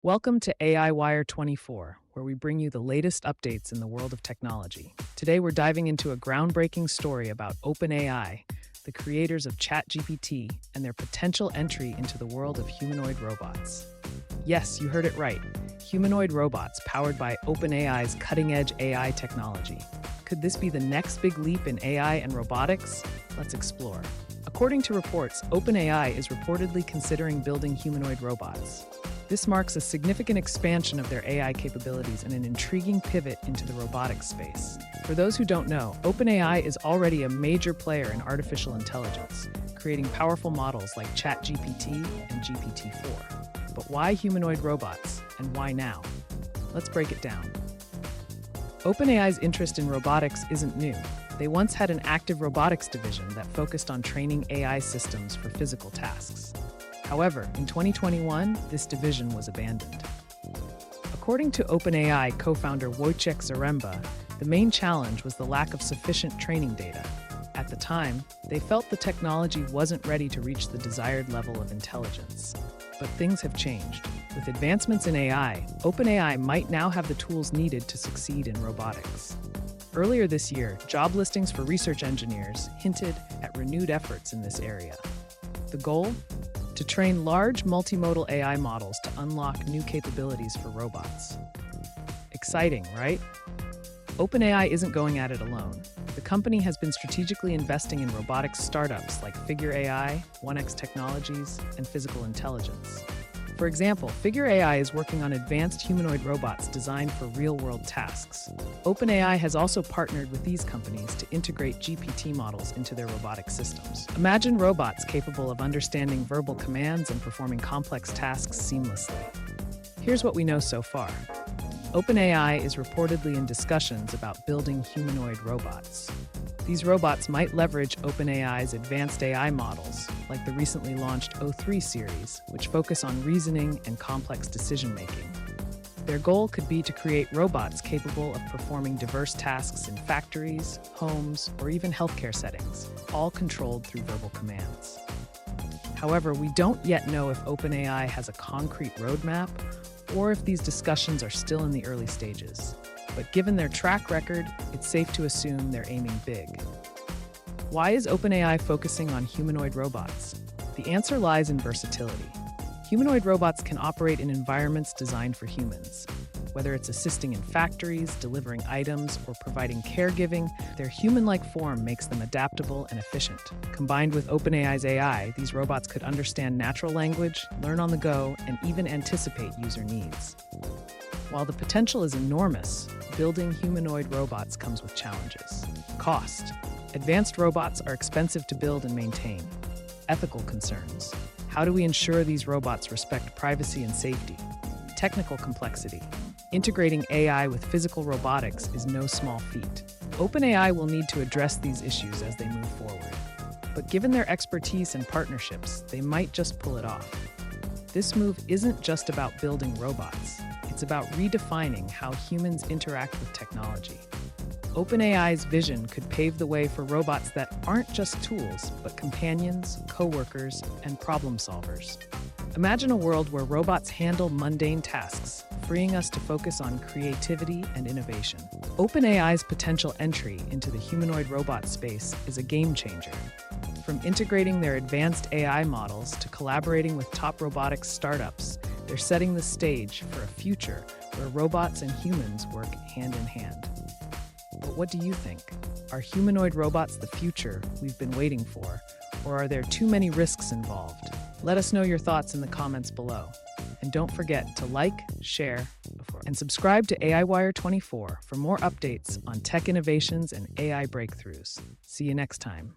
Welcome to AI Wire 24, where we bring you the latest updates in the world of technology. Today, we're diving into a groundbreaking story about OpenAI, the creators of ChatGPT, and their potential entry into the world of humanoid robots. Yes, you heard it right. Humanoid robots powered by OpenAI's cutting-edge AI technology. Could this be the next big leap in AI and robotics? Let's explore. According to reports, OpenAI is reportedly considering building humanoid robots. This marks a significant expansion of their AI capabilities and an intriguing pivot into the robotics space. For those who don't know, OpenAI is already a major player in artificial intelligence, creating powerful models like ChatGPT and GPT-4. But why humanoid robots, and why now? Let's break it down. OpenAI's interest in robotics isn't new. They once had an active robotics division that focused on training AI systems for physical tasks. However, in 2021, this division was abandoned. According to OpenAI co-founder Wojciech Zaremba, the main challenge was the lack of sufficient training data. At the time, they felt the technology wasn't ready to reach the desired level of intelligence. But things have changed. With advancements in AI, OpenAI might now have the tools needed to succeed in robotics. Earlier this year, job listings for research engineers hinted at renewed efforts in this area. The goal? To train large multimodal AI models to unlock new capabilities for robots. Exciting, right? OpenAI isn't going at it alone. The company has been strategically investing in robotics startups like Figure AI, 1X Technologies, and Physical Intelligence. For example, Figure AI is working on advanced humanoid robots designed for real-world tasks. OpenAI has also partnered with these companies to integrate GPT models into their robotic systems. Imagine robots capable of understanding verbal commands and performing complex tasks seamlessly. Here's what we know so far. OpenAI is reportedly in discussions about building humanoid robots. These robots might leverage OpenAI's advanced AI models, like the recently launched O3 series, which focus on reasoning and complex decision-making. Their goal could be to create robots capable of performing diverse tasks in factories, homes, or even healthcare settings, all controlled through verbal commands. However, we don't yet know if OpenAI has a concrete roadmap or if these discussions are still in the early stages. But given their track record, it's safe to assume they're aiming big. Why is OpenAI focusing on humanoid robots? The answer lies in versatility. Humanoid robots can operate in environments designed for humans. Whether it's assisting in factories, delivering items, or providing caregiving, their human-like form makes them adaptable and efficient. Combined with OpenAI's AI, these robots could understand natural language, learn on the go, and even anticipate user needs. While the potential is enormous, building humanoid robots comes with challenges. Cost. Advanced robots are expensive to build and maintain. Ethical concerns. How do we ensure these robots respect privacy and safety? Technical complexity. Integrating AI with physical robotics is no small feat. OpenAI will need to address these issues as they move forward. But given their expertise and partnerships, they might just pull it off. This move isn't just about building robots. It's about redefining how humans interact with technology. OpenAI's vision could pave the way for robots that aren't just tools, but companions, co-workers, and problem solvers. Imagine a world where robots handle mundane tasks, freeing us to focus on creativity and innovation. OpenAI's potential entry into the humanoid robot space is a game changer. From integrating their advanced AI models to collaborating with top robotics startups, they're setting the stage for a future where robots and humans work hand in hand. But what do you think? Are humanoid robots the future we've been waiting for, or are there too many risks involved? Let us know your thoughts in the comments below. And don't forget to like, share, and subscribe to AI Wire 24 for more updates on tech innovations and AI breakthroughs. See you next time.